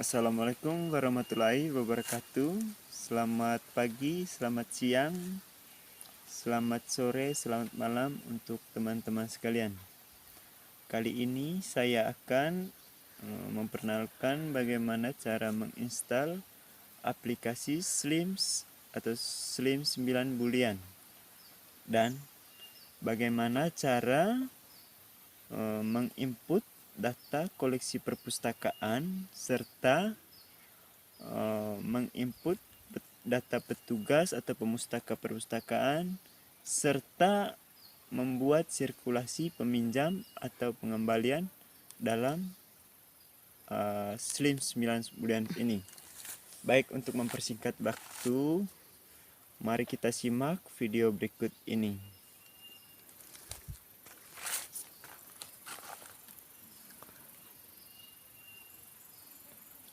Assalamualaikum warahmatullahi wabarakatuh. Selamat pagi, selamat siang, selamat sore, selamat malam untuk teman-teman sekalian. Kali ini saya akan memperkenalkan bagaimana cara menginstal aplikasi Slims atau Slim 9 Boolean dan bagaimana cara menginput data koleksi perpustakaan serta menginput data petugas atau pemustaka perpustakaan serta membuat sirkulasi peminjam atau pengembalian dalam Slim 9 bulan ini. Baik, untuk mempersingkat waktu, mari kita simak video berikut ini.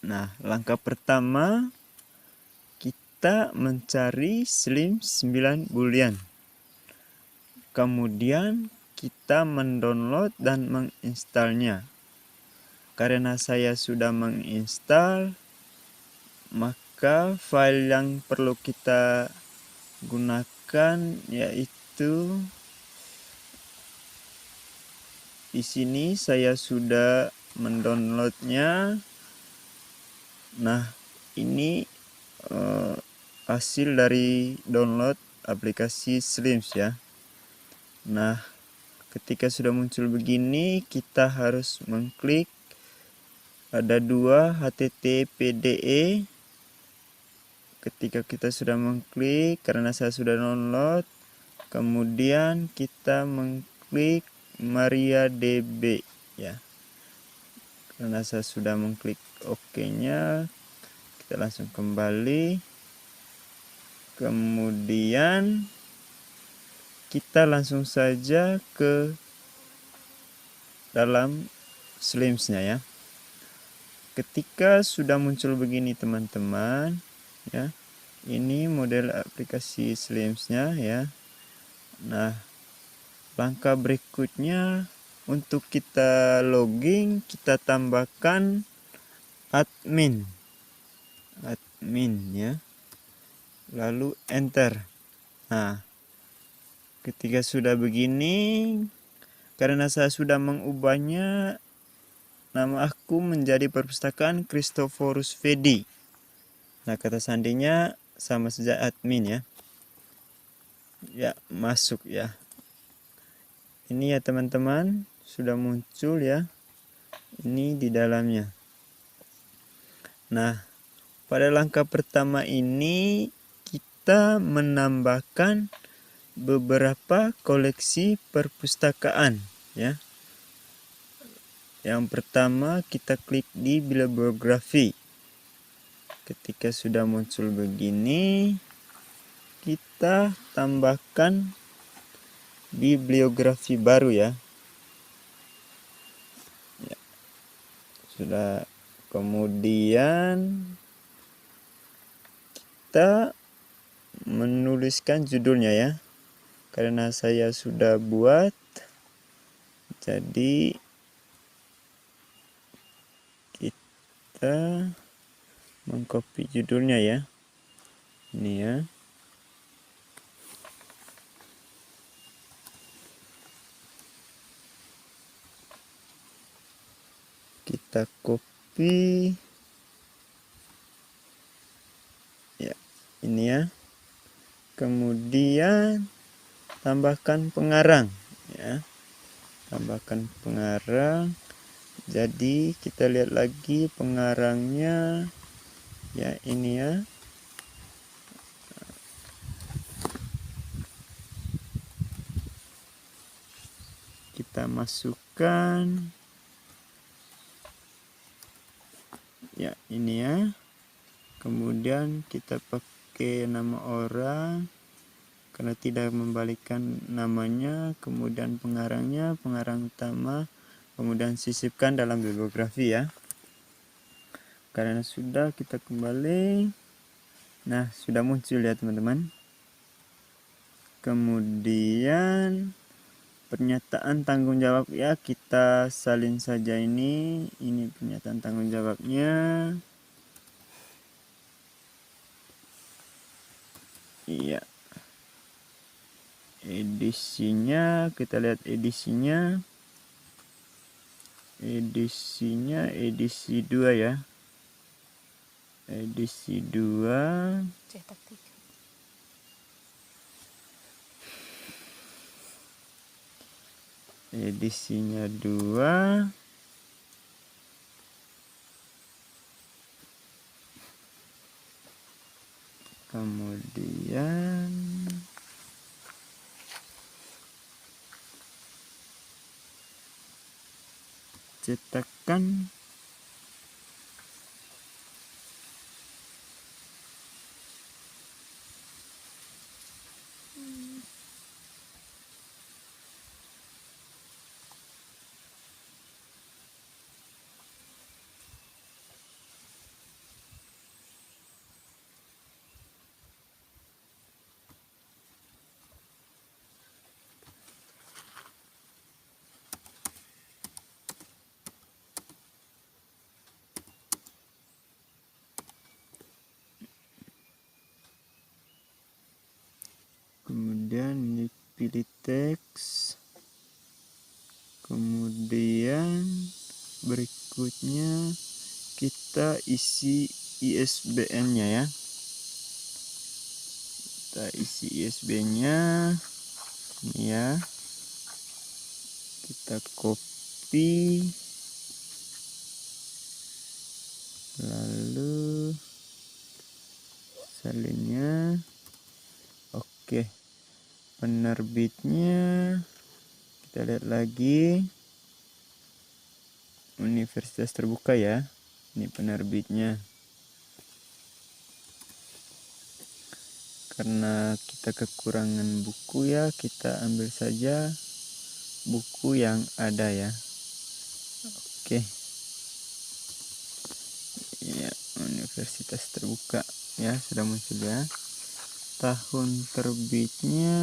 Nah, langkah pertama kita mencari Slim 9 Boolean. Kemudian kita mendownload dan menginstalnya. Karena saya sudah menginstal, maka file yang perlu kita gunakan yaitu di sini saya sudah mendownloadnya. Nah, ini hasil dari download aplikasi Slims ya. Nah, ketika sudah muncul begini, kita harus mengklik ada dua httpde. Ketika kita sudah mengklik, karena saya sudah download, kemudian kita mengklik MariaDB ya. Karena saya sudah mengklik OK-nya, kita langsung kembali. Kemudian kita langsung saja ke dalam Slims-nya ya. Ketika sudah muncul begini teman-teman ya, ini model aplikasi Slims-nya ya. Nah, langkah berikutnya untuk kita login, kita tambahkan admin ya, lalu enter. Nah, ketika sudah begini, karena saya sudah mengubahnya, nama aku menjadi perpustakaan Christophorus Vedi. Nah, kata sandinya sama saja admin ya. Ya, masuk ya. Ini ya teman-teman, sudah muncul ya. Ini di dalamnya. Nah, pada langkah pertama ini kita menambahkan beberapa koleksi perpustakaan ya. Yang pertama kita klik di bibliografi. Ketika sudah muncul begini, kita tambahkan bibliografi baru ya. Sudah, kemudian kita menuliskan judulnya ya. Karena saya sudah buat, jadi kita mengcopy judulnya ya. Ini ya. Kita copy. Ya, ini ya. Kemudian tambahkan pengarang ya. Tambahkan pengarang. Jadi kita lihat lagi pengarangnya ya, ini ya. Kita masukkan ya, ini ya. Kemudian kita pakai nama orang karena tidak membalikkan namanya, kemudian pengarangnya, pengarang utama, kemudian sisipkan dalam bibliografi ya. Karena sudah, kita kembali. Nah, sudah muncul ya teman-teman. Kemudian pernyataan tanggung jawab ya, kita salin saja ini pernyataan tanggung jawabnya. Iya, edisinya kita lihat edisi 2 ya, edisi 2 cetak 3. edisinya 2. Kemudian cetakan kemudian ini pilih teks, kemudian berikutnya kita isi ISBN-nya ya, kita isi ISBN-nya ini ya, kita copy, lalu salinnya. Oke, penerbitnya kita lihat lagi, Universitas Terbuka ya, ini penerbitnya. Karena kita kekurangan buku ya, kita ambil saja buku yang ada ya. Oke, ya, Universitas Terbuka ya, sudah muncul ya. Tahun terbitnya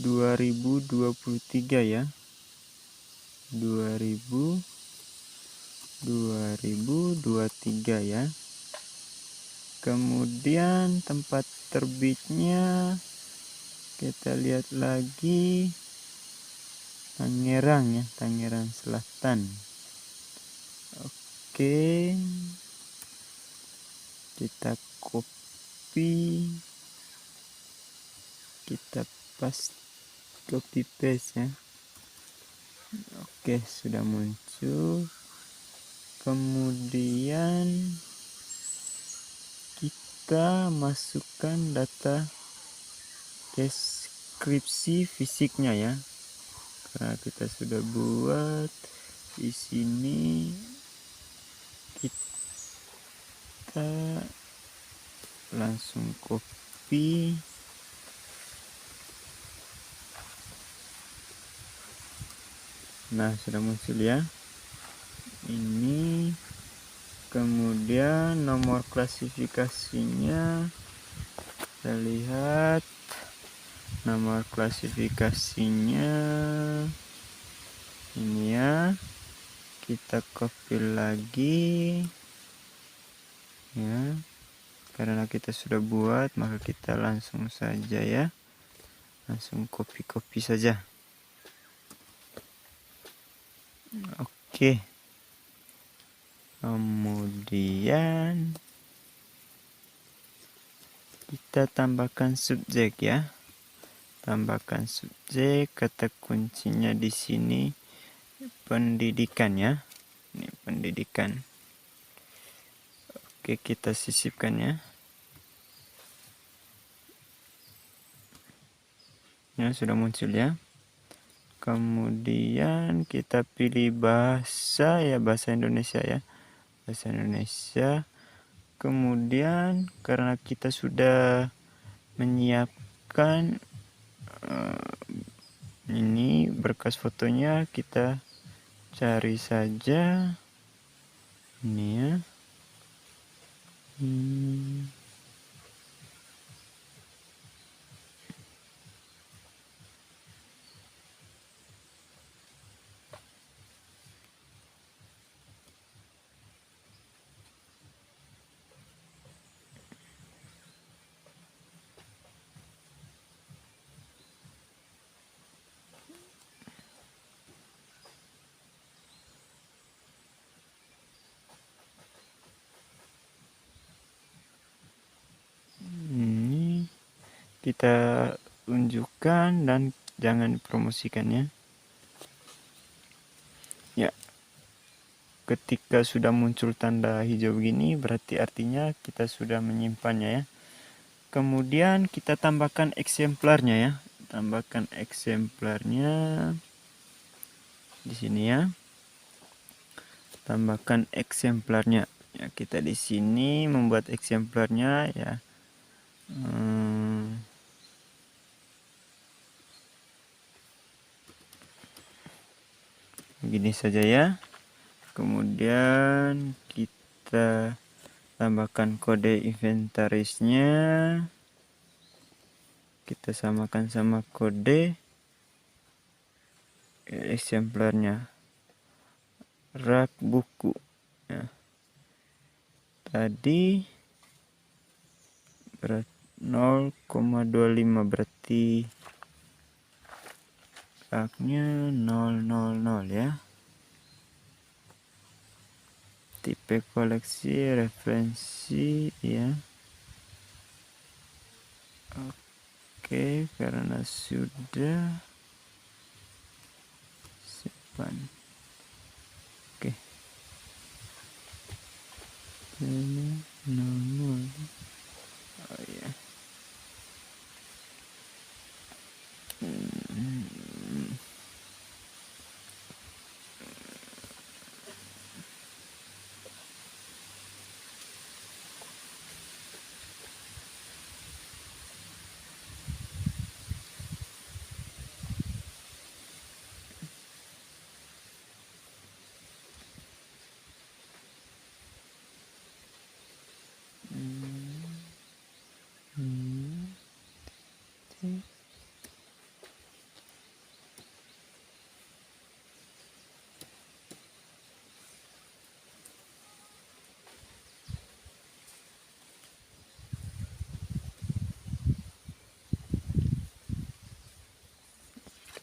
2023 ya, 2023 ya. Kemudian tempat terbitnya kita lihat lagi, Tangerang ya, Tangerang Selatan. Oke, kita copy, kita copy paste ya. Oke, sudah muncul. Kemudian kita masukkan data deskripsi fisiknya ya, karena kita sudah buat di sini. Kita langsung copy, nah sudah muncul ya ini. Kemudian nomor klasifikasinya kita lihat, nomor klasifikasinya ini ya, kita copy lagi ya, karena kita sudah buat maka kita langsung saja ya, langsung copy saja. Oke, kemudian kita tambahkan subjek ya, tambahkan subjek, kata kuncinya di sini pendidikan ya, ini pendidikan. Oke, kita sisipkan ya. Ya, sudah muncul ya. Kemudian kita pilih bahasa ya, bahasa Indonesia ya, bahasa Indonesia. Kemudian karena kita sudah menyiapkan ini berkas fotonya, kita cari saja ini ya. kita unjukkan dan jangan dipromosikannya. Ya, ketika sudah muncul tanda hijau begini berarti artinya kita sudah menyimpannya ya. Kemudian kita tambahkan eksemplarnya ya. Tambahkan eksemplarnya di sini ya. Tambahkan eksemplarnya. Ya, kita di sini membuat eksemplarnya ya. Begini saja ya. Kemudian kita tambahkan kode inventarisnya. Kita samakan sama kode eksemplarnya. Rak buku. Ya. Tadi 0,25 berarti raknya 000 ya. Tipe koleksi referensi ya. Oke, karena sudah simpan. Oke. Ini 00. Oh ya.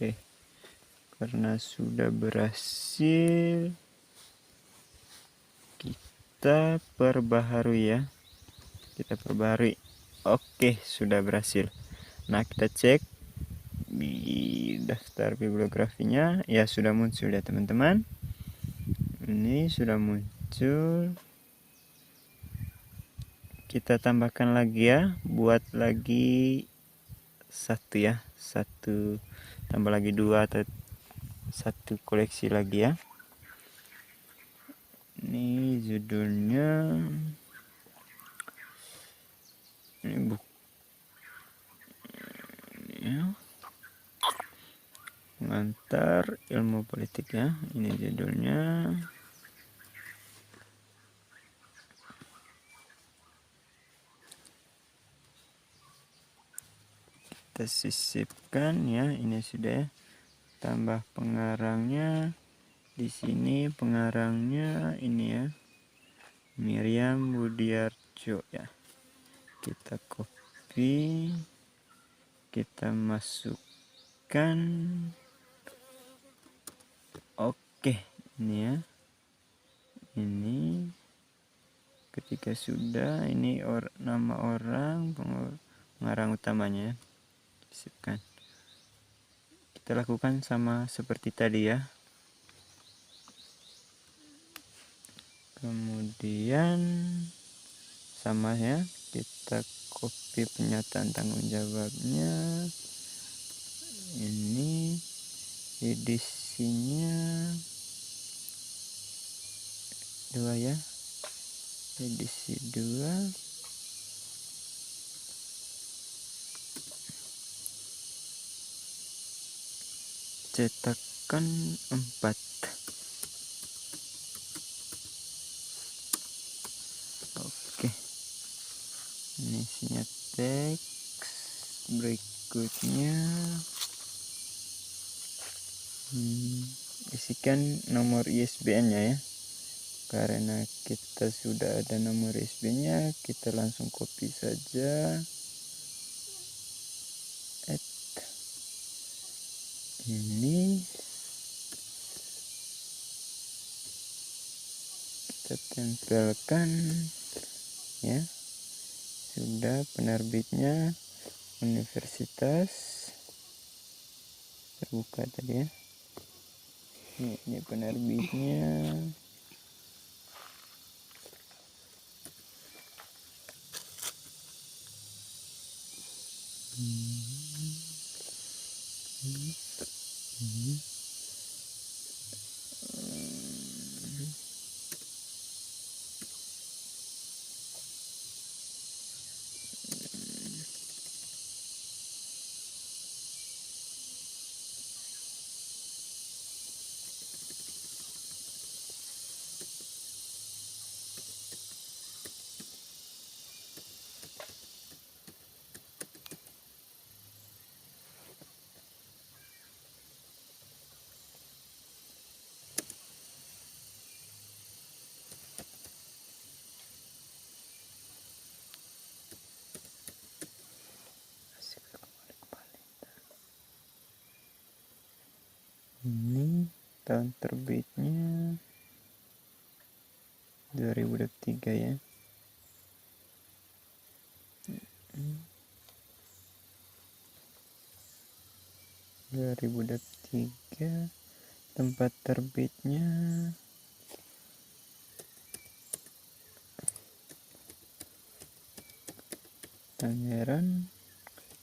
Oke, karena sudah berhasil kita perbaharui ya. Kita perbaharui. Oke, sudah berhasil. Nah, kita cek di daftar bibliografinya. Ya, sudah muncul ya teman-teman. Ini sudah muncul. Kita tambahkan lagi ya. Buat lagi satu ya. Satu tambah lagi 2 atau satu koleksi lagi ya. Ini judulnya ini buku ya. Pengantar ilmu politik ya. Ini judulnya. Kita sisipkan ya. Ini sudah ya. Tambah pengarangnya. Di sini pengarangnya ini ya. Miriam Budiarjo ya. Kita copy. Kita masukkan. Oke, ini ya. Ini ketika sudah ini nama orang pengarang utamanya ya. Sisipkan. Kita lakukan sama seperti tadi ya. Kemudian sama ya, kita copy pernyataan tanggung jawabnya. Ini edisinya 2 ya. Edisi 2. Cetakan 4. Oke. Ini isinya teks berikutnya. Isikan nomor ISBN-nya ya. Karena kita sudah ada nomor ISBN-nya, kita langsung copy saja. Ini kita tempelkan ya. Sudah penerbitnya Universitas terbuka tadi ya. Ini penerbitnya. Ini tahun terbitnya 2023 ya. Tempat terbitnya Tangerang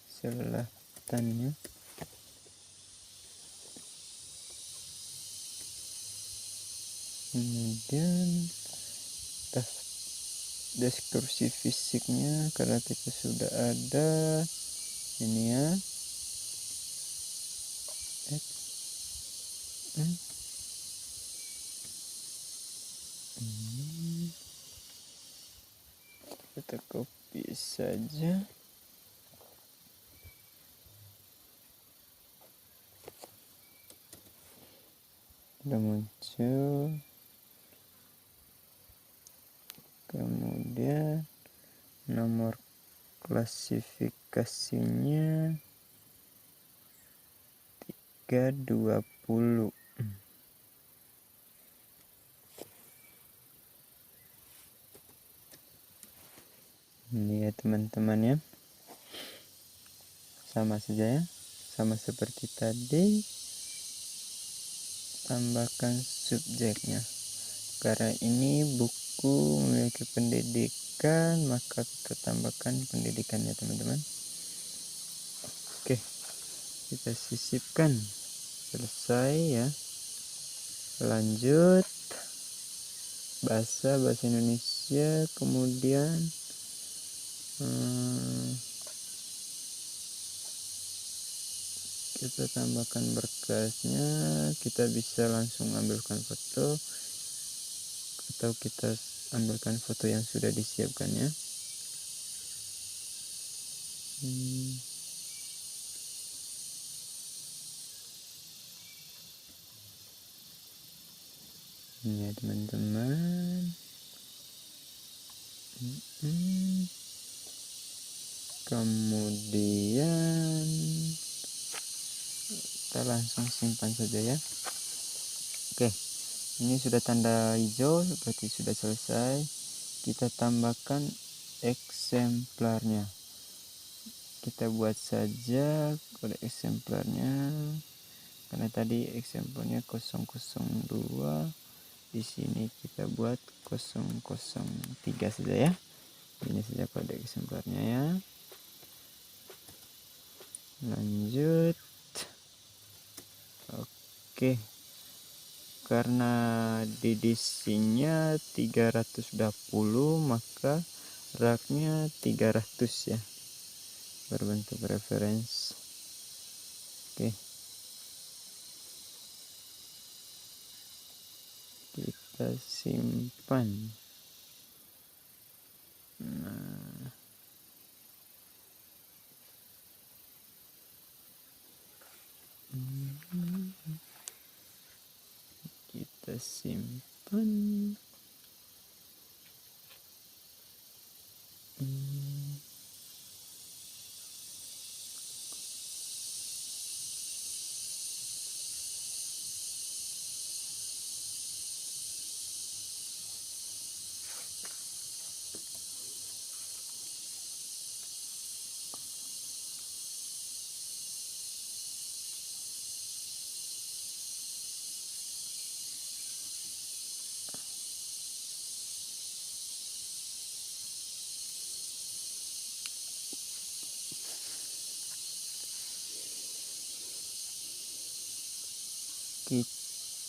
Selatan ya. Kemudian deskripsi fisiknya karena kita sudah ada ini ya. Kita copy saja. Sudah muncul. Kemudian nomor klasifikasinya 320. Ini ya teman-teman ya, sama saja ya, sama seperti tadi. Tambahkan subjeknya, karena ini buku memiliki pendidikan, maka kita tambahkan pendidikannya teman-teman. Oke, kita sisipkan. Selesai ya. Lanjut bahasa Indonesia. Kemudian kita tambahkan berkasnya. Kita bisa langsung ambilkan foto atau kita ambilkan foto yang sudah disiapkan ya. Ini ya teman-teman. Kemudian kita langsung simpan saja ya. Oke, ini sudah tanda hijau, berarti sudah selesai. Kita tambahkan eksemplarnya. Kita buat saja kode eksemplarnya, karena tadi eksemplarnya 002. Di sini kita buat 003 saja ya. Ini saja kode eksemplarnya ya. Lanjut. Oke, karena DDC-nya 320, maka raknya 300 ya, berbentuk reference. Oke, kita simpan. Nah, kita simpan.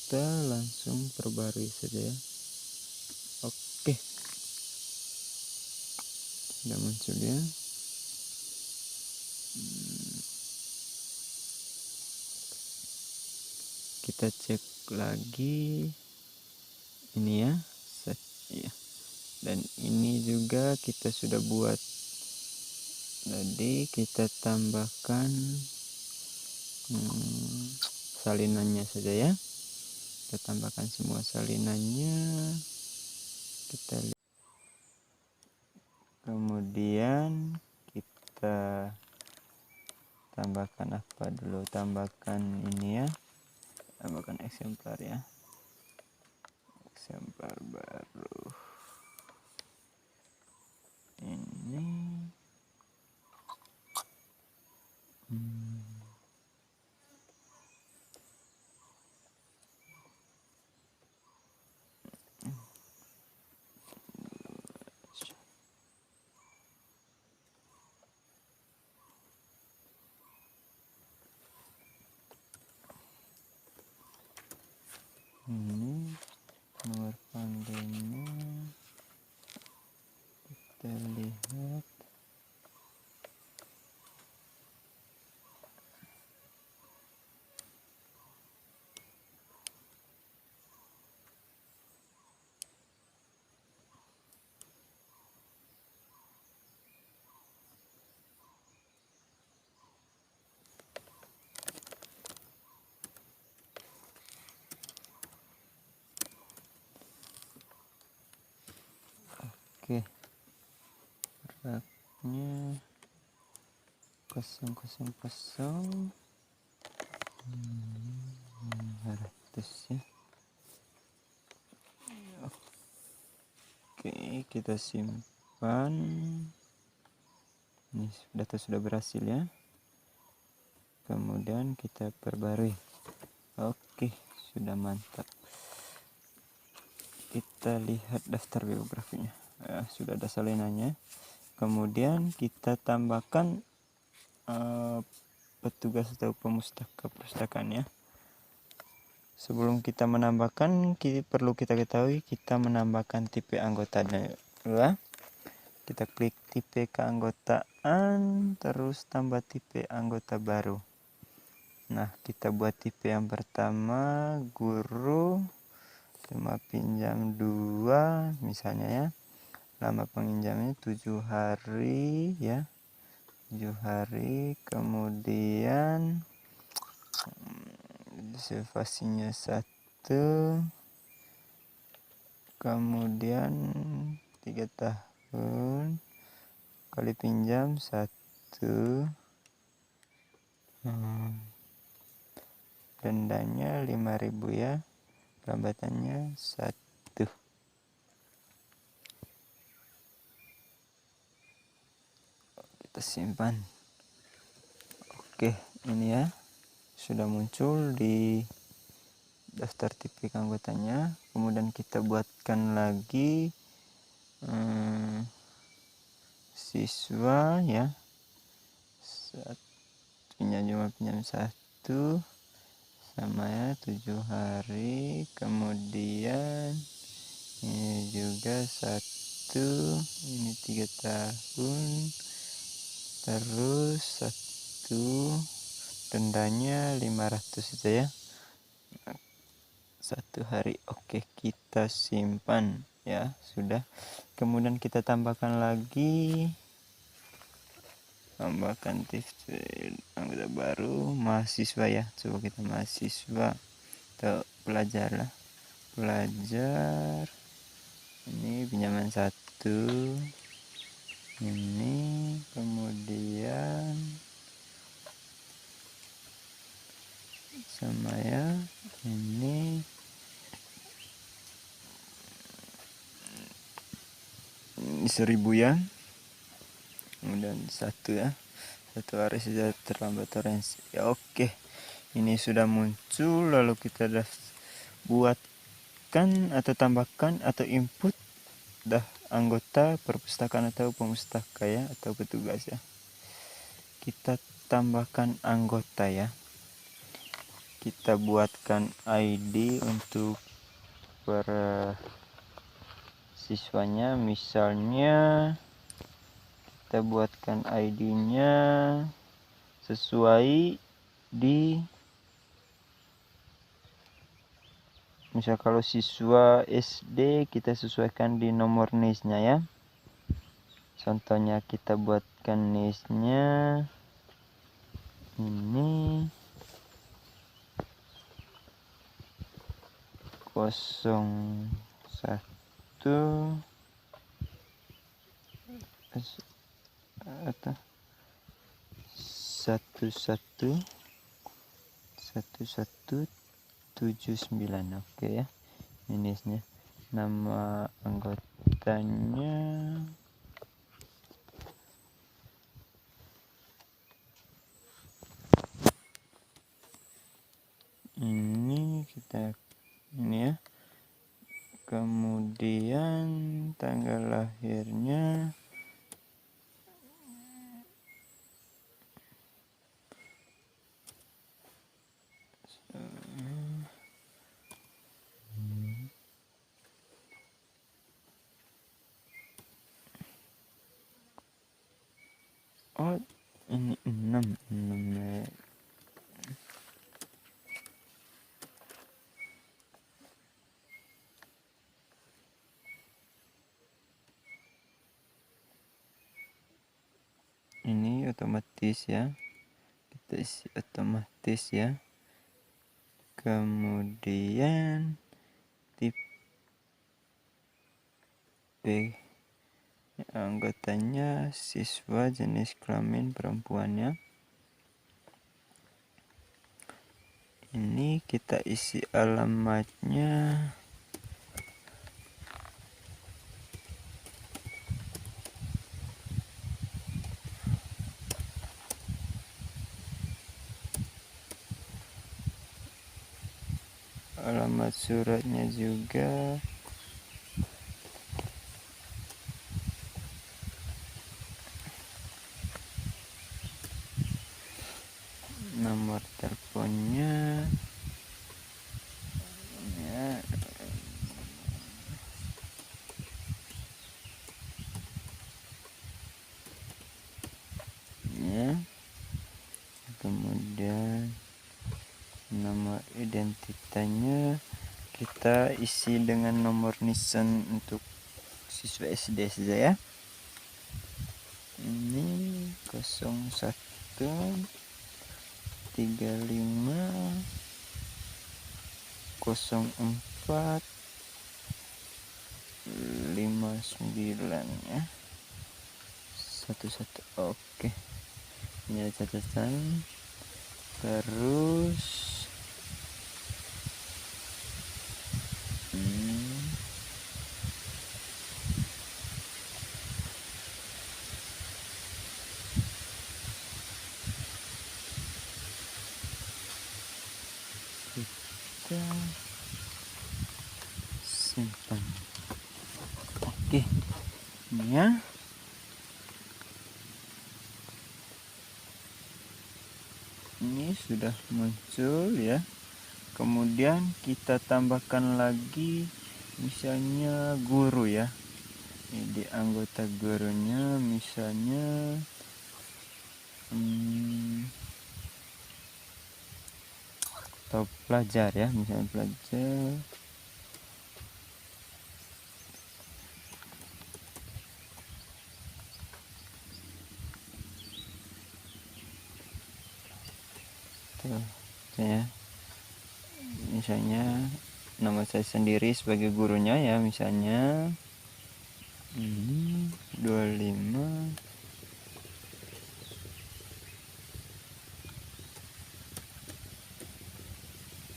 kita langsung perbarui saja ya. Oke, sudah muncul ya. Kita cek lagi ini ya, ya. Dan ini juga kita sudah buat. Jadi kita tambahkan salinannya saja ya. Kita tambahkan semua salinannya. Kita lihat. Kemudian kita tambahkan apa dulu? Tambahkan ini ya. Tambahkan eksemplar ya. Eksemplar baru. Ini. Ini nomor panggilnya kita lihat. Oke, raknya 000 500 ya. Oke, kita simpan. Ini data sudah berhasil ya. Kemudian kita perbarui. Oke, sudah mantap. Kita lihat daftar biografinya. Sudah ada salinannya. Kemudian kita tambahkan petugas atau pemustaka perpustakaan ya. Sebelum kita menambahkan, perlu kita ketahui kita menambahkan tipe anggotanya ya. Kita klik tipe keanggotaan, terus tambah tipe anggota baru. Nah, kita buat tipe yang pertama, guru, lama pinjam 2 misalnya ya. Lama penginjamnya 7 hari ya. 7 hari, kemudian reservasinya 1, kemudian 3 tahun, kali pinjam 1, dendanya 5.000 ya, lambatannya 1. Kita simpan. Oke, ini ya sudah muncul di daftar tipe anggotanya. Kemudian kita buatkan lagi siswa ya, pinjam 1 sama ya, 7 hari, kemudian ini juga 1, ini 3 tahun, terus 1, dendanya 500 saja ya, 1 hari. Oke, kita simpan ya, sudah. Kemudian kita tambahkan lagi, tambahkan tips anggota baru, mahasiswa ya. Coba kita mahasiswa atau pelajar lah, pelajar. Ini pinjaman 1, ini kemudian sama ya, ini 1.000 ya, kemudian 1 ya, 1 hari saja terlambat orange ya. Oke, ini sudah muncul. Lalu kita buatkan atau tambahkan atau input anggota perpustakaan atau pemustaka ya, atau petugas ya. Kita tambahkan anggota ya. kita buatkan ID untuk para siswanya. Misalnya kita buatkan ID-nya sesuai di, misal kalau siswa SD kita sesuaikan di nomor NIS-nya ya. Contohnya kita buatkan NIS-nya ini 01 atau 1179. Oke ya, NIS-nya. Nama anggotanya ini, kita ini ya. Kemudian tanggal lahirnya ini 6 ya. Ini otomatis ya, kita isi otomatis ya. Kemudian tipe anggotanya siswa jenis kelamin perempuannya. Ini kita isi alamatnya. Alamat suratnya juga. Nomor teleponnya ya. Ya. Kemudian nomor identitasnya kita isi dengan nomor nisan untuk siswa SD saja ya. Ini 01 35 04 59 ya. 11. Oke. Ini ada catatan. Terus kita simpan. Oke, ini ya. Ini sudah muncul ya. Kemudian kita tambahkan lagi misalnya guru ya. Ini di anggota gurunya misalnya atau pelajar ya, misalnya pelajar. Tuh, ya. Misalnya nama saya sendiri sebagai gurunya ya, misalnya ini 25.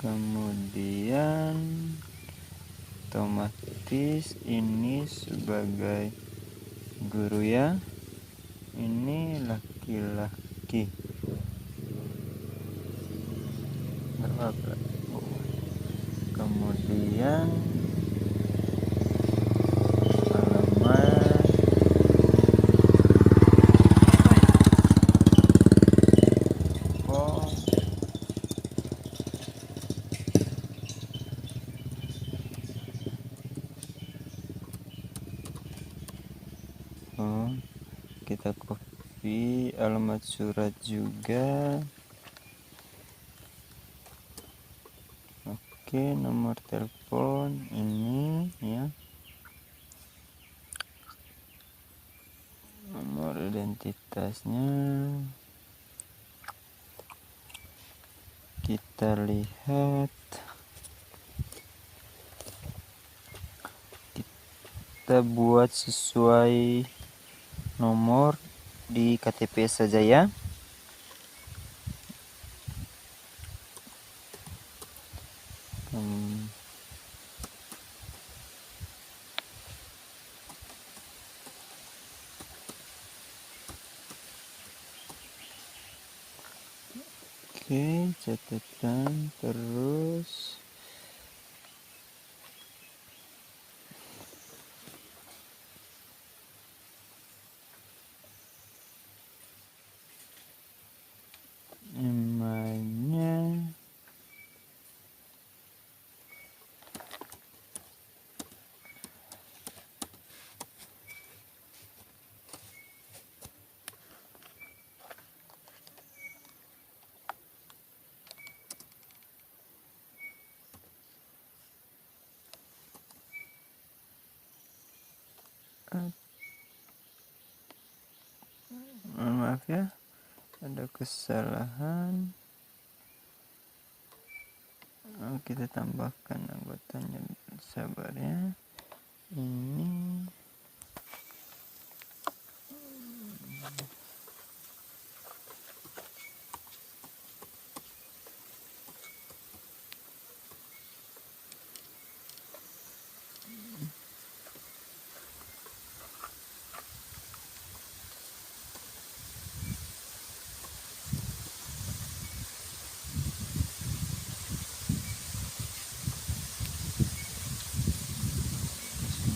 Kemudian otomatis ini sebagai guru ya, ini laki-laki. Kemudian alamat telepon, kita copy alamat surat juga. Oke, nomor telepon ini ya, nomor identitasnya kita lihat, kita buat sesuai nomor di KTP saja ya. Oke, catatan terus emailnya. Maaf ya, ada kesalahan. Kita tambahkan anggotanya, sabar ya. Ini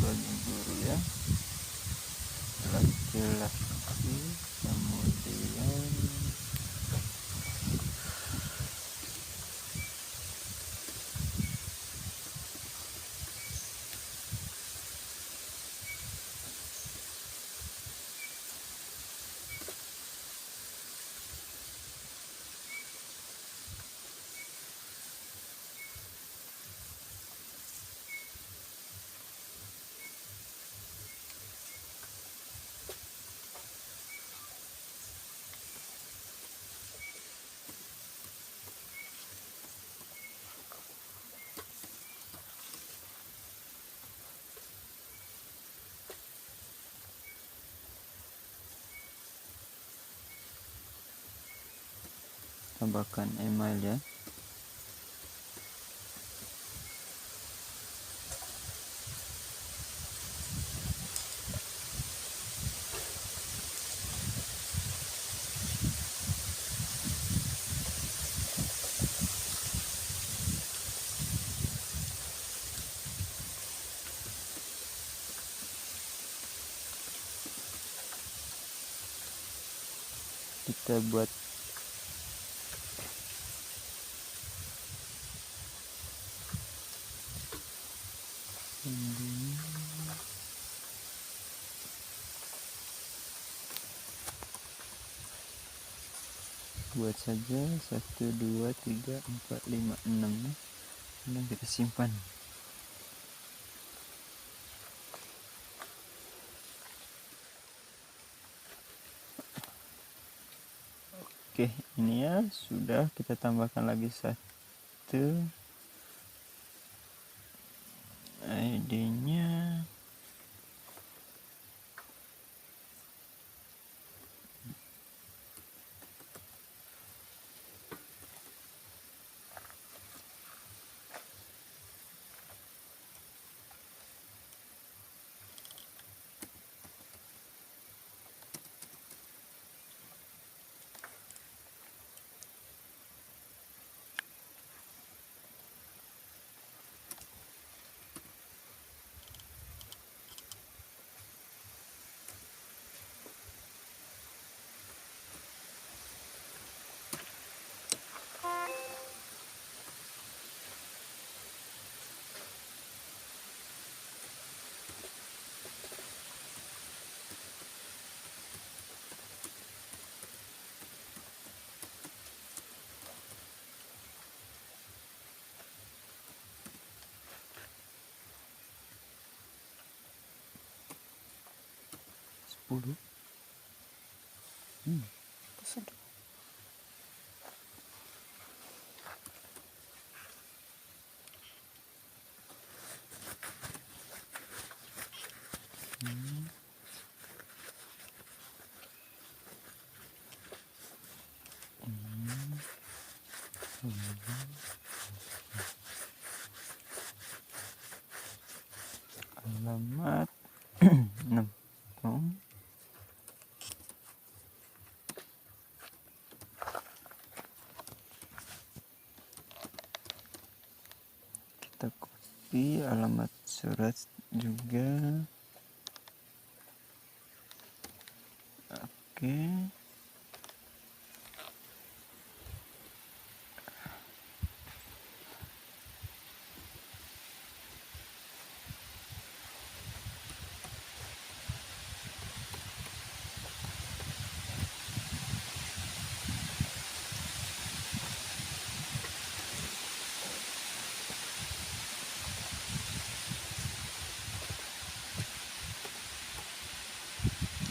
sebagai guru ya, laki-laki, kemudian tambahkan email ya. Kita buat buat saja 1 2 3 4 5 6 dan kita simpan. Oke, ini ya sudah, kita tambahkan lagi 1 ID-nya. 10. Sedap. Alamat 6. Kita copy alamat surat juga. Oke.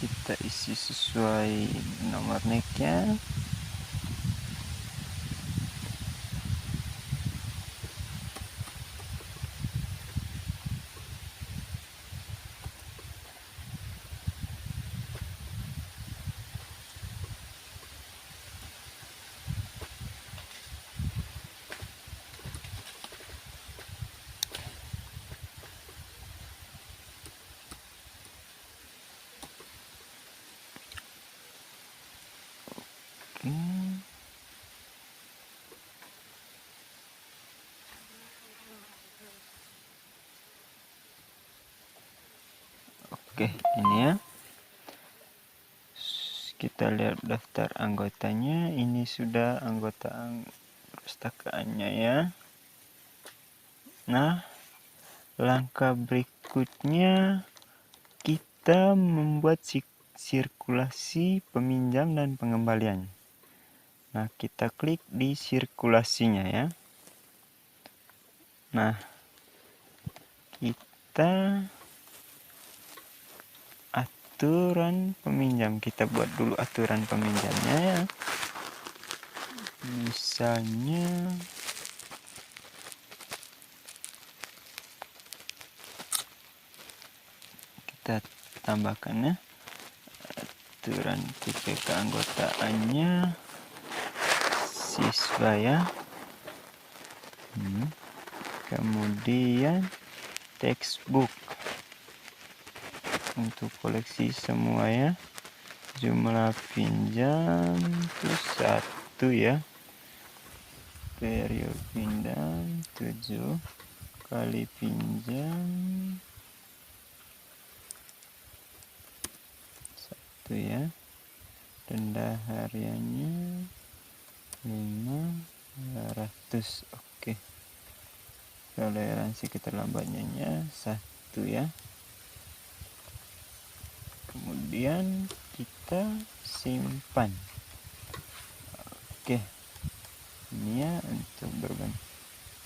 Kita isi sesuai nomor NIK-nya. Oke, ini ya. Kita lihat daftar anggotanya. Ini sudah anggota perpustakaannya ya. Nah, langkah berikutnya kita membuat sirkulasi peminjam dan pengembalian. Nah, kita klik di sirkulasinya ya. Nah, kita aturan peminjam, kita buat dulu aturan peminjamnya ya. Misalnya kita tambahkan ya aturan tipe keanggotaannya siswa ya. Kemudian textbook untuk koleksi semua ya. Jumlah pinjam itu 1 ya. Periode pinjam 7 kali pinjam 1 ya. Denda hariannya 500. Oke. Toleransi keterlambatannya 1 ya. Kemudian kita simpan. Oke. Ini ya untuk berbantu.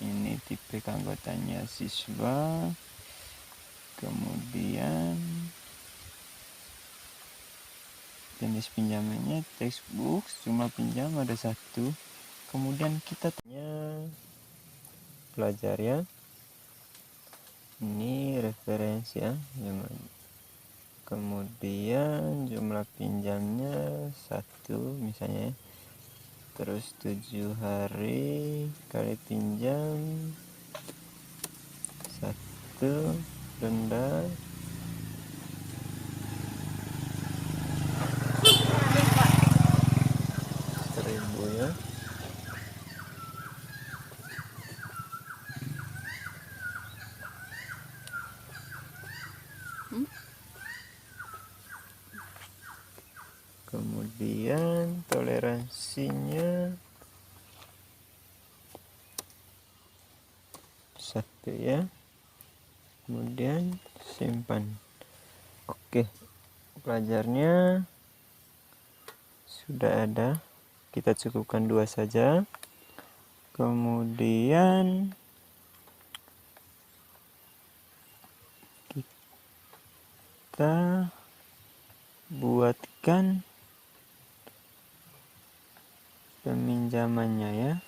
Ini tipe keanggotanya siswa. Kemudian jenis pinjamannya textbook, jumlah pinjam ada 1. Kemudian kita tanya pelajar ya. Ini referensi ya. Kemudian jumlah pinjamnya 1 misalnya. Terus 7 hari kali pinjam 1, denda 1.000 ya. Kemudian toleransinya 1 ya. Kemudian simpan. Oke, pelajarnya sudah ada. Kita cukupkan 2 saja. Kemudian kita buatkan peminjamannya ya.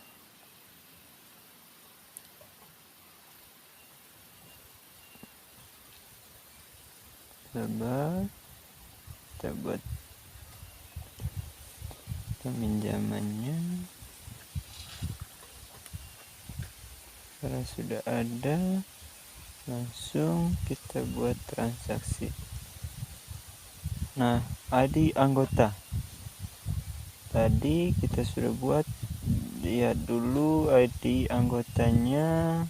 Coba kita buat peminjamannya. Karena sudah ada, langsung kita buat transaksi. Nah, ID anggota tadi kita sudah buat. Lihat dulu ID anggotanya,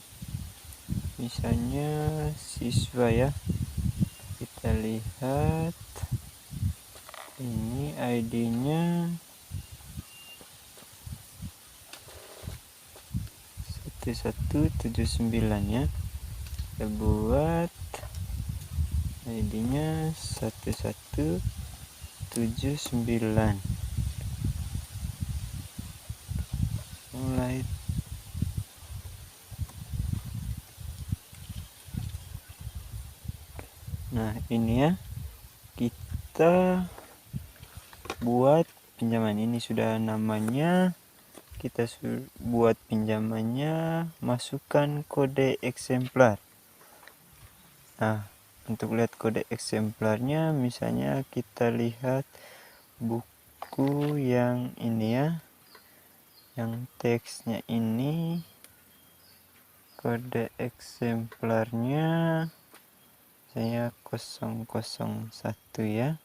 misalnya siswa ya. Kita lihat ini ID-nya 1179 ya. Kita buat ID-nya 1179. Mulai. Nah, ini ya. Kita buat pinjaman ini sudah namanya. Kita buat pinjamannya, masukkan kode eksemplar. Nah, untuk lihat kode eksemplarnya, misalnya kita lihat buku yang ini ya, yang teksnya ini, kode eksemplarnya saya 001 ya.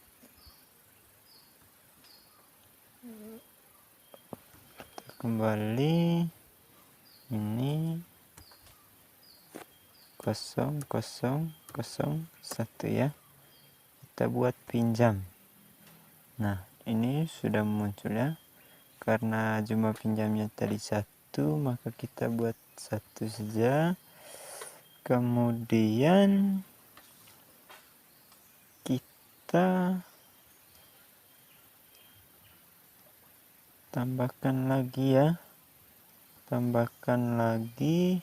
Kembali ini 00001 ya. Kita buat pinjam. Nah, ini sudah muncul ya. Karena jumlah pinjamnya tadi 1, maka kita buat 1 saja. Kemudian kita tambahkan lagi ya. Tambahkan lagi.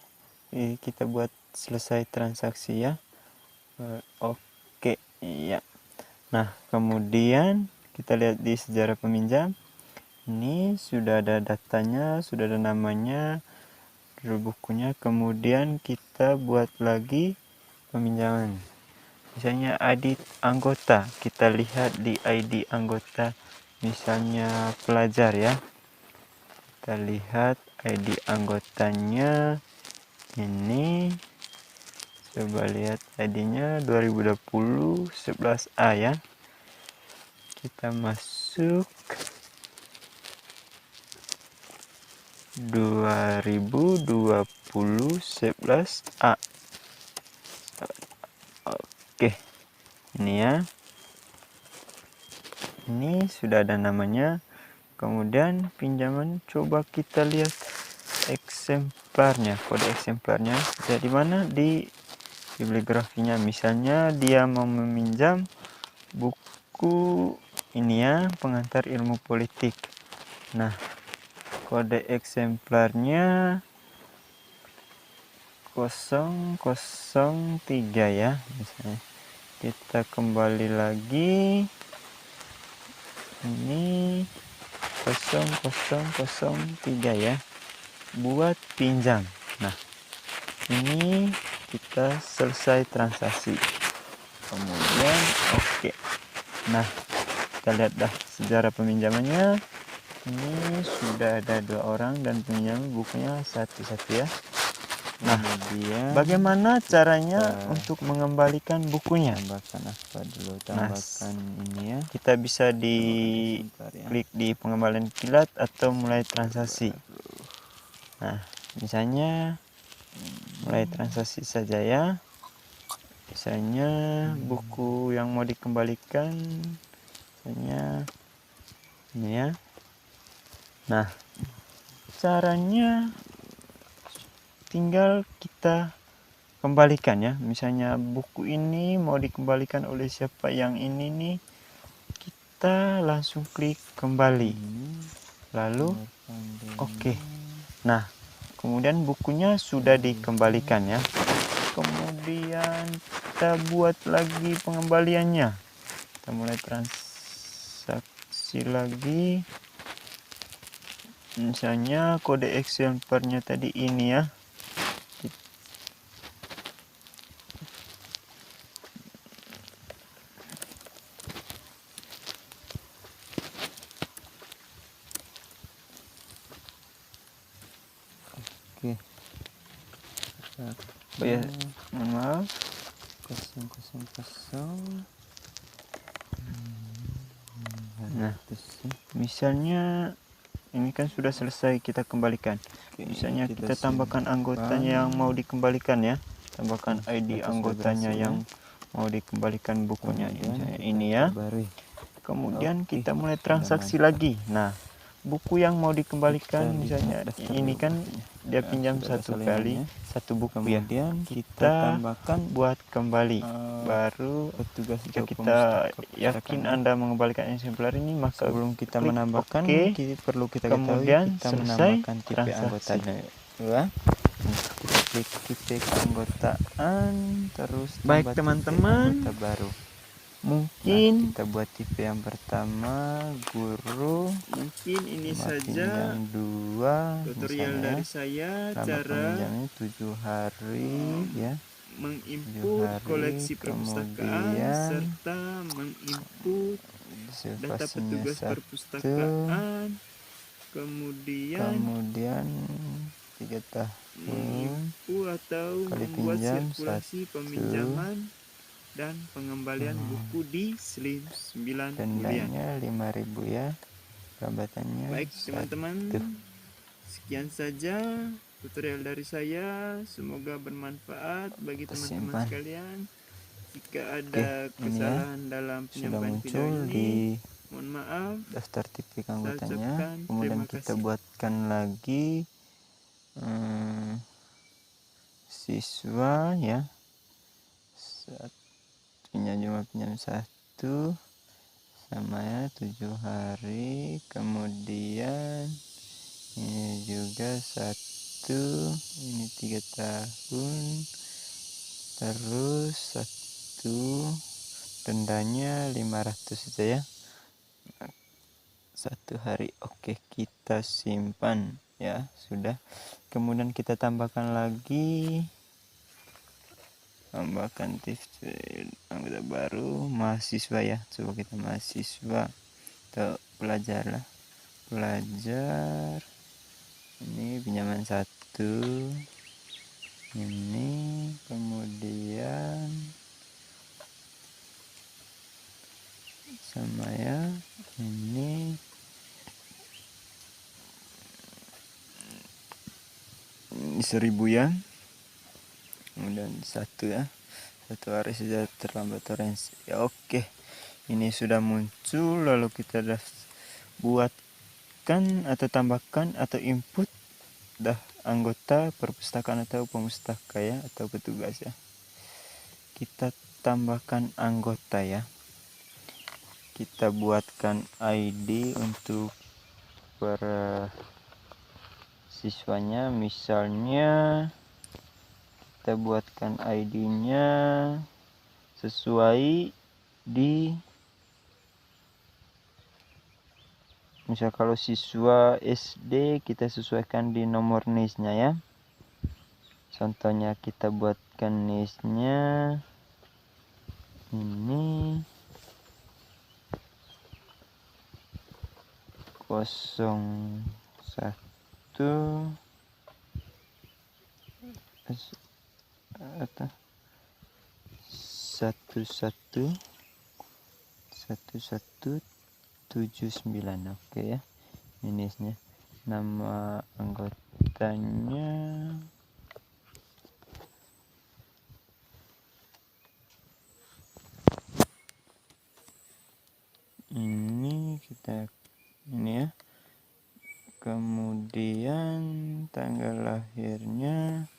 Kita buat selesai transaksi ya. Oke ya. Nah, kemudian kita lihat di sejarah peminjam. Ini sudah ada datanya, sudah ada namanya, bukunya. Kemudian kita buat lagi peminjaman. Misalnya ID anggota. Kita lihat di ID anggota, misalnya pelajar ya. Kita lihat ID anggotanya ini. Coba lihat ID-nya 2020 11A ya. Kita masuk 2020 11A. Oke. Ini ya. Ini sudah ada namanya. Kemudian pinjaman, coba kita lihat eksemplarnya, kode eksemplarnya. Jadi mana di bibliografinya, misalnya dia mau meminjam buku ini ya, pengantar ilmu politik. Nah, kode eksemplarnya 003 ya, misalnya. Kita kembali lagi, ini 0003 ya, buat pinjam. Nah, ini kita selesai transaksi. Kemudian oke. Nah, kita lihat dah sejarah peminjamannya. Ini sudah ada 2 orang dan pinjam bukunya 1 ya. Nah, bagaimana caranya untuk mengembalikan bukunya? Tambahkan apa dulu? Tambahkan ini ya. Kita bisa klik di pengembalian kilat atau mulai transaksi. Nah, misalnya mulai transaksi saja ya. Misalnya buku yang mau dikembalikan, misalnya ini ya. Nah, caranya tinggal kita kembalikan ya. Misalnya buku ini mau dikembalikan oleh siapa yang ini nih, kita langsung klik kembali, lalu oke. Nah, kemudian bukunya sudah dikembalikan ya. Kemudian kita buat lagi pengembaliannya. Kita mulai transaksi lagi. Misalnya kode exemplarnya tadi ini ya. Oke. Oh ya, mohon maaf. 000. Nah, misalnya ini kan sudah selesai kita kembalikan. Misalnya kita tambahkan anggotanya yang mau dikembalikan ya. Tambahkan ID anggotanya yang mau dikembalikan bukunya. Misalnya ini ya. Kemudian kita mulai transaksi lagi. Nah, buku yang mau dikembalikan misalnya ini kan dia pinjam satu kali satu buku ya. Kita tambahkan buat kembali. Baru jika kita yakin Anda mengembalikan eksemplar ini, maka sebelum kita menambahkan perlu kita kemudian kita menambahkan tipe anggotanya ya. Kita klik tipe keanggotaan, terus baik teman-teman baru. Mungkin kita buat tipe yang pertama guru. Mungkin ini saja tutorial dari saya cara 7 hari ya. Menginput koleksi perpustakaan serta menginput data petugas perpustakaan. Kemudian 3 tahun menginput atau membuat sirkulasi peminjaman dan pengembalian buku di Slim 9 Dendanya 5.000 ya. Perabatannya baik teman-teman, sekian saja tutorial dari saya. Semoga bermanfaat bagi teman-teman sekalian. Jika ada kesalahan dalam penyampaian video ini, mohon maaf. Daftar tipe anggotanya. Kemudian kita buatkan lagi siswa ya. Jumlah pinjam 1 sama ya 7 hari. Kemudian ini juga 1, ini 3 tahun, terus 1 dendanya 500 saja ya. 1 hari. Oke, kita simpan ya, sudah. Kemudian kita tambahkan lagi, tambahkan tips anggota baru mahasiswa ya. Coba kita mahasiswa atau pelajar lah, pelajar. Ini pinjaman 1 ini, kemudian sama ya ini 1.000 ya. Kemudian 1 ya, 1 hari saja terlambat orange ya. Oke, ini sudah muncul. Lalu kita buatkan atau tambahkan atau input dah anggota perpustakaan atau pemustaka ya, atau petugas ya. Kita tambahkan anggota ya. Kita buatkan ID untuk para siswanya. Misalnya kita buatkan ID-nya sesuai di, misal kalau siswa SD kita sesuaikan di nomor NIS-nya ya. Contohnya kita buatkan NIS-nya ini 01 1179. Oke ya, NIS-nya. Nama anggotanya ini, kita ini ya. Kemudian tanggal lahirnya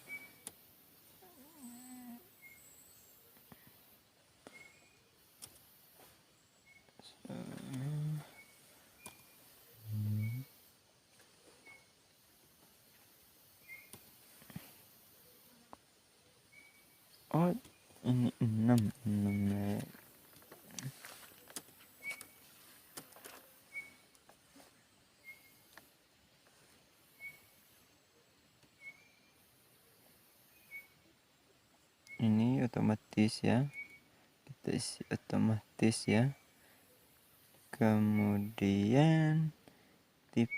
ini 6 ya. otomatis ya, kita isi otomatis ya. Kemudian tipe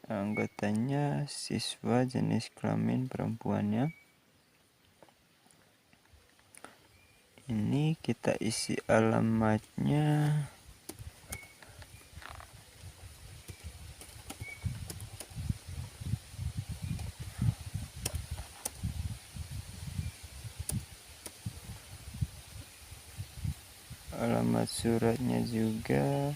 anggotanya siswa jenis kelamin perempuannya. Ini kita isi alamatnya. Alamat suratnya juga.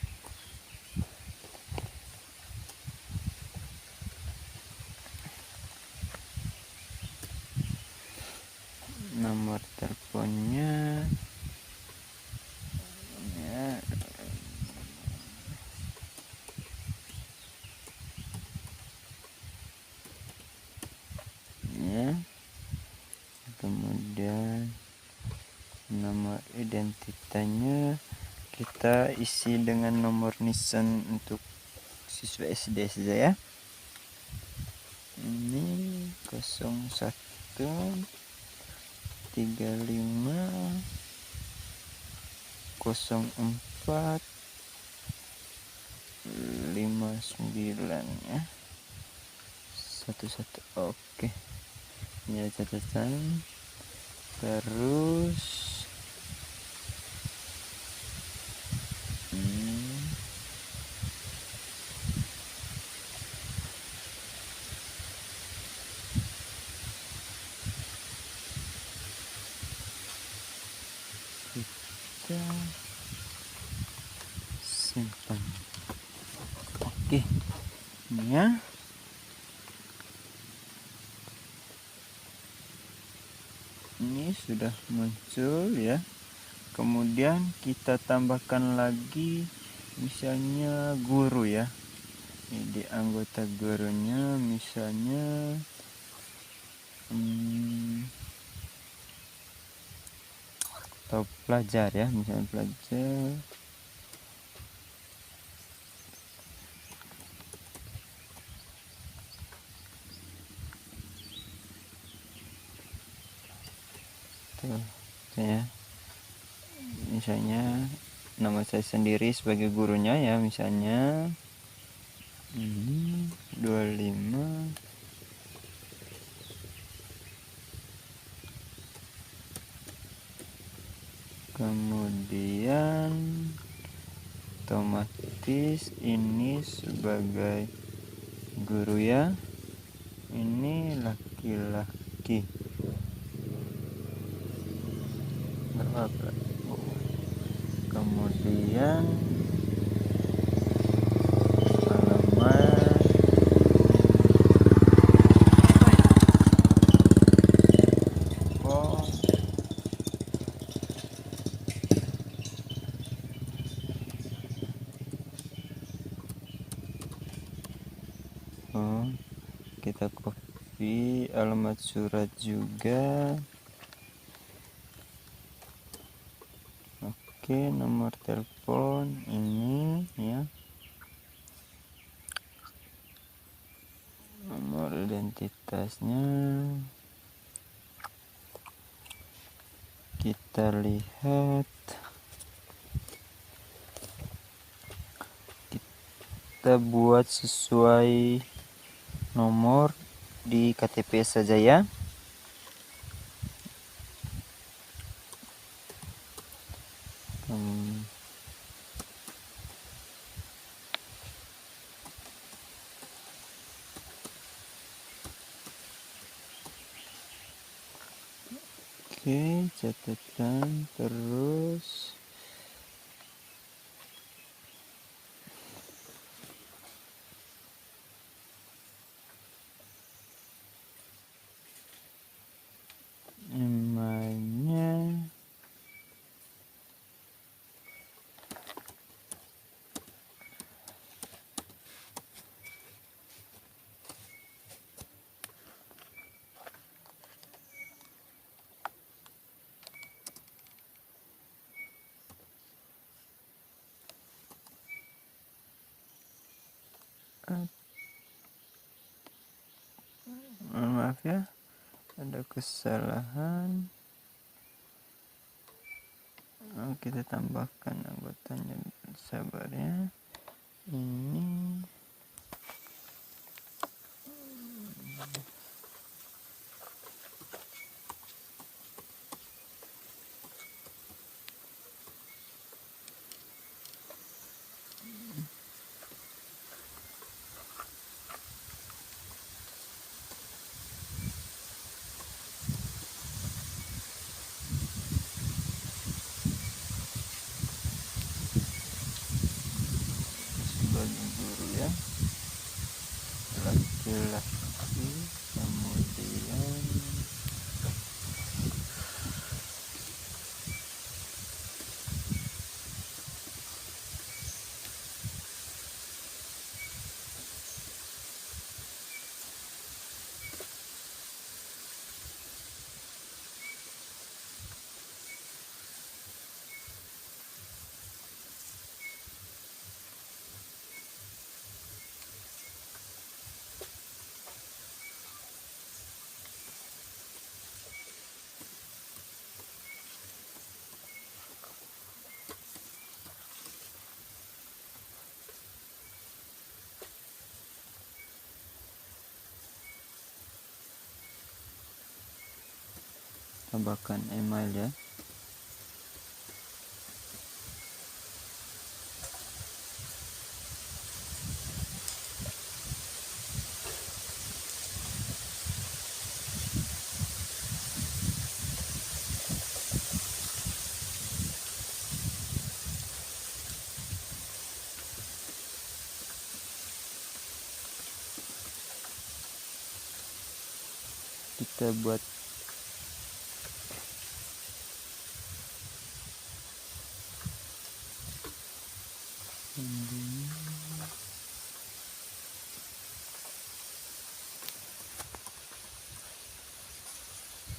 Nomor teleponnya ya. Ya. Kemudian nomor identitasnya kita isi dengan nomor nisan untuk siswa SD saja ya. Ini 01 35 04 59 ya. 11. Oke. Ini catatan. Terus kita simpan. Oke, ini ya. Ini sudah muncul ya. Kemudian kita tambahkan lagi misalnya guru ya. Ini di anggota gurunya misalnya atau pelajar ya, misalnya pelajar. Tuh, ya. Misalnya nama saya sendiri sebagai gurunya ya, misalnya ini 25. Kemudian otomatis ini sebagai guru ya, ini laki-laki. Berapa? Kemudian alamat kita copy alamat surat juga. Oke, nomor telepon ini ya, nomor identitasnya kita lihat, kita buat sesuai nomor di KTP saja ya. Oke, catatan terus emailnya. ada kesalahan. Kita tambahkan anggotanya, sabar ya. Ini sebagai guru ya, laki-laki, kemudian tambahkan email ya. Kita buat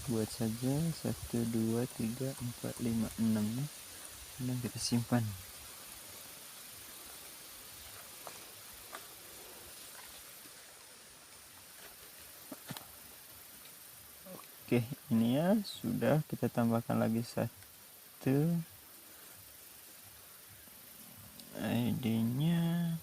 buat saja 1 2 3 4 5 6 ya. Dan kita simpan. Oke, ini ya sudah, kita tambahkan lagi 1 ID-nya.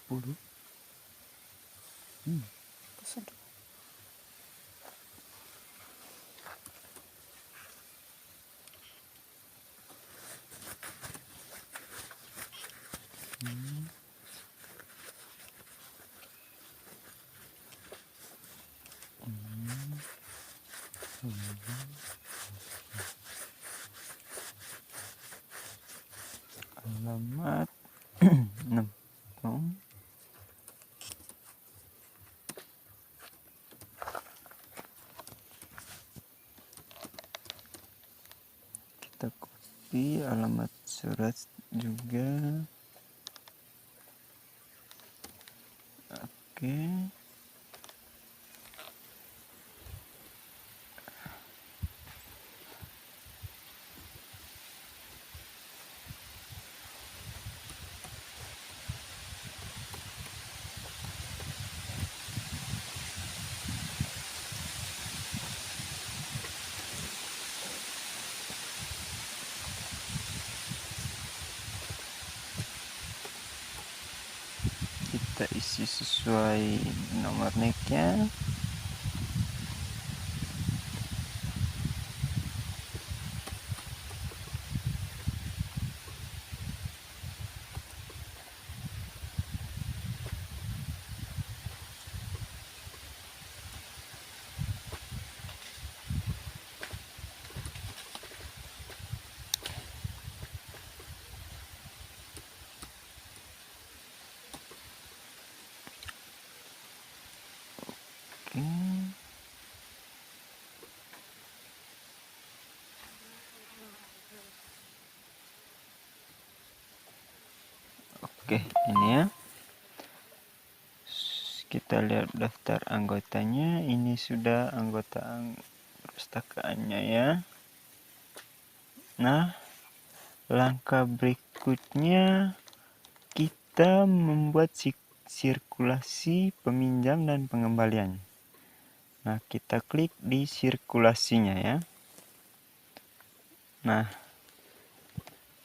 Sepuluh. Kesedot. Alamat 6 tom. Kita copy alamat surat juga. Oke. Kita isi sesuai nomor NIK-nya. Oke, ini ya. Kita lihat daftar anggotanya. Ini sudah anggota perpustakaannya ya. Nah, langkah berikutnya kita membuat sirkulasi peminjam dan pengembalian. Nah, kita klik di sirkulasinya ya. Nah,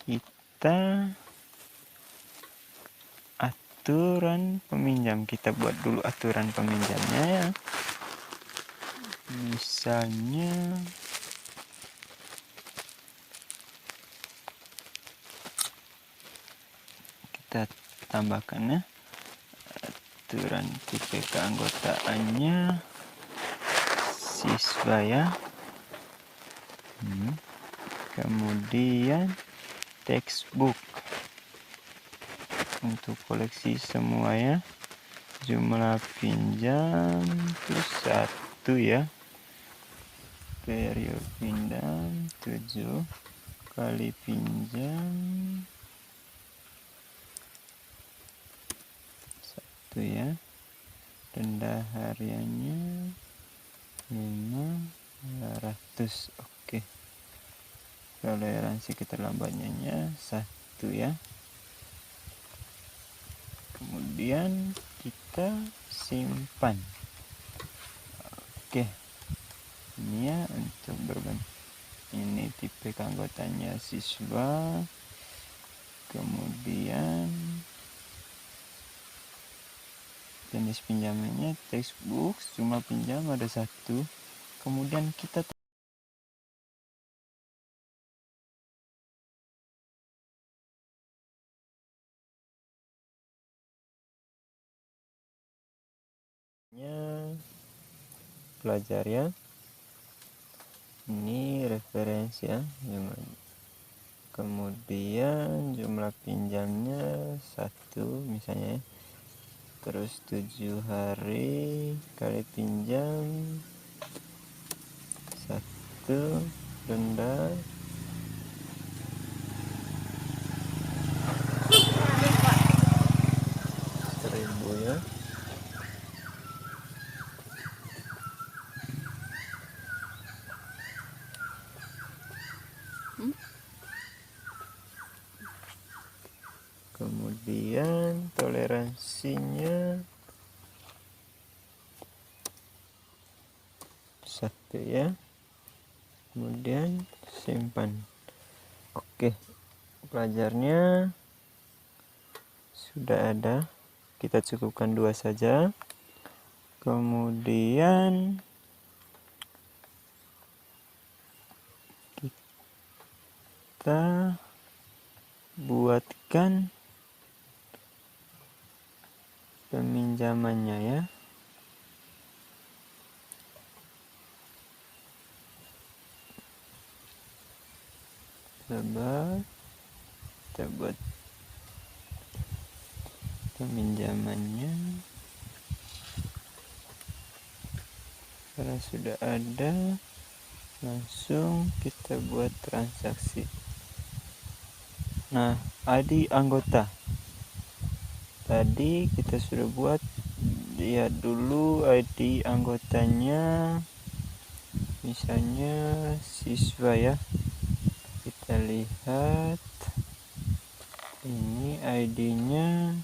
kita aturan peminjam, kita buat dulu aturan peminjamnya ya. Misalnya kita tambahkan ya aturan tipe keanggotaannya siswa ya. Kemudian textbook untuk koleksi semua ya. Jumlah pinjam itu 1 ya. Periode pinjam 7 kali pinjam 1 ya. Denda hariannya 500. Oke. Toleransi keterlambatannya 1 ya. Kemudian kita simpan. Oke, ini ya untuk berbentuk ini tipe keanggotanya siswa. Kemudian jenis pinjamannya textbook, jumlah pinjam ada 1. Kemudian kita pelajar ya. Ini referensi ya. Kemudian jumlah pinjamnya 1 misalnya ya. Terus 7 hari kali pinjam 1, denda 1.000 ya. Kemudian toleransinya 1 ya. Kemudian simpan. Oke, pelajarnya sudah ada. Kita cukupkan 2 saja. Kemudian kita buatkan peminjamannya ya. Coba kita buat peminjamannya. Karena sudah ada, langsung kita buat transaksi. Nah, ID anggota tadi kita sudah buat. Lihat dulu ID anggotanya, misalnya siswa ya. Kita lihat ini ID-nya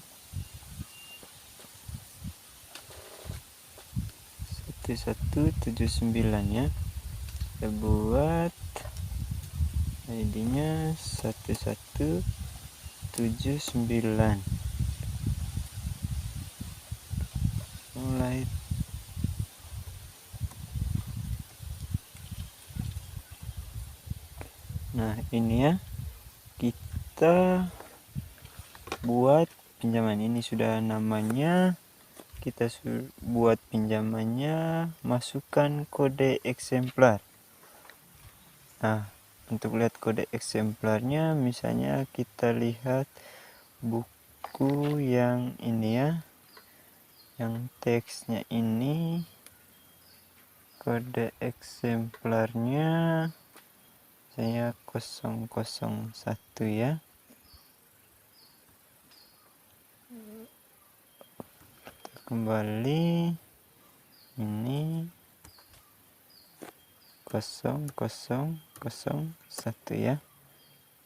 1179 ya. Kita buat ID-nya 1179. Mulai. Nah, ini ya. Kita buat pinjaman ini sudah namanya. Kita buat pinjamannya, masukkan kode eksemplar. Nah, untuk lihat kode eksemplarnya, misalnya kita lihat buku yang ini ya, yang teksnya ini, kode eksemplarnya saya 001 ya. kembali ini 0001 ya,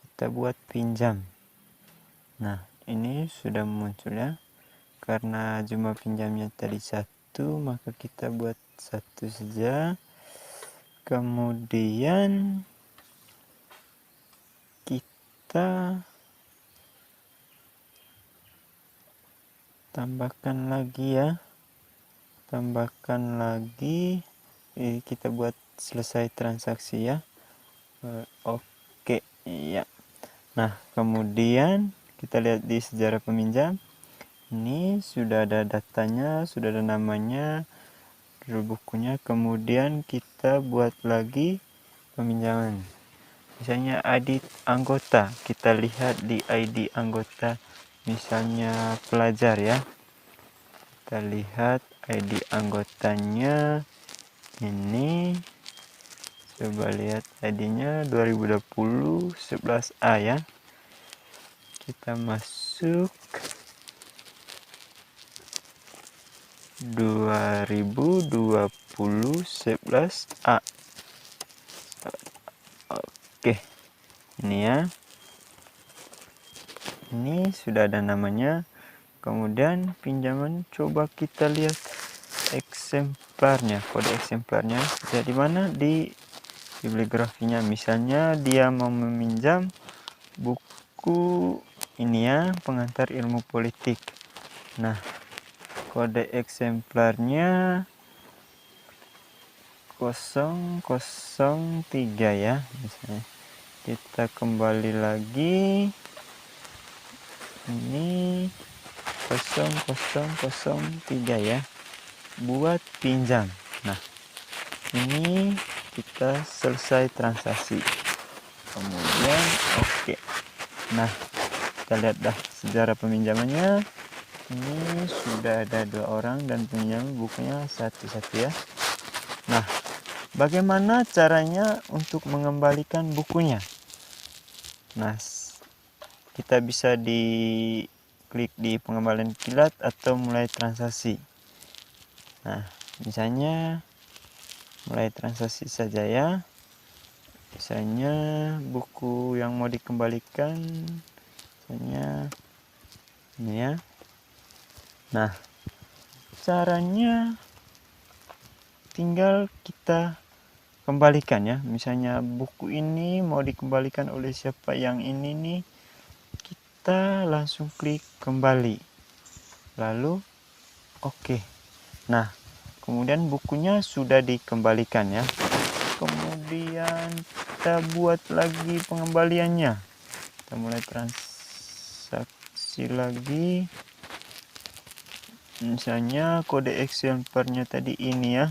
kita buat pinjam. Nah, ini sudah muncul ya. Karena jumlah pinjamnya tadi 1, maka kita buat 1 saja. Kemudian kita tambahkan lagi ya. Kita buat selesai transaksi ya. Oke ya. Nah, kemudian kita lihat di sejarah peminjam. Ini sudah ada datanya, sudah ada namanya, judul bukunya. Kemudian kita buat lagi peminjaman. Misalnya ID anggota, kita lihat di ID anggota, misalnya pelajar ya. Kita lihat ID anggotanya ini. Coba lihat ID-nya 2020 11A ya. Kita masuk 2020 11A. Oke. Ini ya. Ini sudah ada namanya. Kemudian pinjaman, coba kita lihat eksemplarnya, kode eksemplarnya. Jadi mana di bibliografinya, misalnya dia mau meminjam buku ini ya, Pengantar Ilmu Politik. Nah, kode eksemplarnya 003 ya, misalnya. Kita kembali lagi, ini 0003 ya, buat pinjam. Nah, ini kita selesai transaksi. Kemudian oke. Nah, kita lihat dah sejarah peminjamannya. Ini sudah ada 2 orang dan pinjam bukunya 1 ya. Nah, bagaimana caranya untuk mengembalikan bukunya? Nah, kita bisa klik di pengembalian kilat atau mulai transaksi. Nah, misalnya mulai transaksi saja ya. Misalnya buku yang mau dikembalikan, misalnya ini ya. Nah, caranya tinggal kita kembalikan ya. Misalnya buku ini mau dikembalikan oleh siapa yang ini nih, kita langsung klik kembali. Lalu oke. Nah, kemudian bukunya sudah dikembalikan ya. Kemudian kita buat lagi pengembaliannya. Kita mulai transaksi lagi. Misalnya kode eksemplarnya tadi ini ya.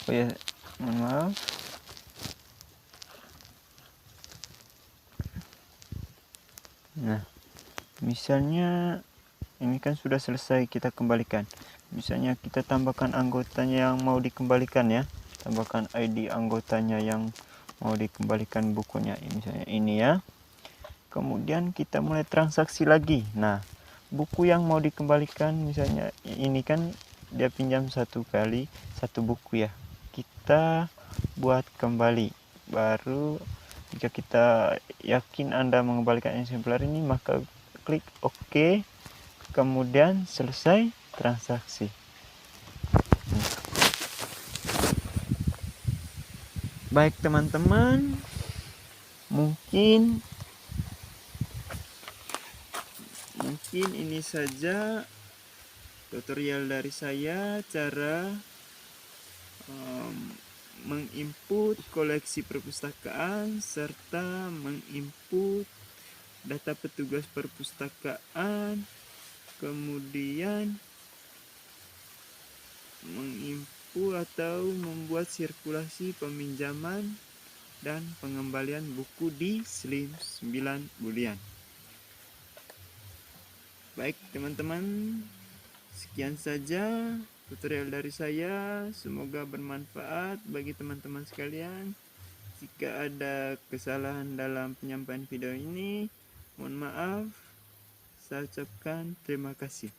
Oh ya, mohon maaf. Nah, misalnya ini kan sudah selesai, kita kembalikan. Misalnya kita tambahkan anggotanya yang mau dikembalikan ya. Tambahkan ID anggotanya yang mau dikembalikan bukunya. Misalnya ini ya. Kemudian kita mulai transaksi lagi. Nah, buku yang mau dikembalikan, misalnya ini kan dia pinjam 1 kali 1 buku ya. Kita buat kembali. Baru jika kita yakin Anda mengembalikan eksemplar ini, maka klik OK. Kemudian selesai transaksi. Baik teman-teman, mungkin ini saja tutorial dari saya, cara menginput koleksi perpustakaan serta menginput data petugas perpustakaan, kemudian menginput atau membuat sirkulasi peminjaman dan pengembalian buku di Slim 9 Bulian. Baik teman-teman, Sekian saja tutorial dari saya, semoga bermanfaat bagi teman-teman sekalian. Jika ada kesalahan dalam penyampaian video ini, mohon maaf. Saya ucapkan terima kasih.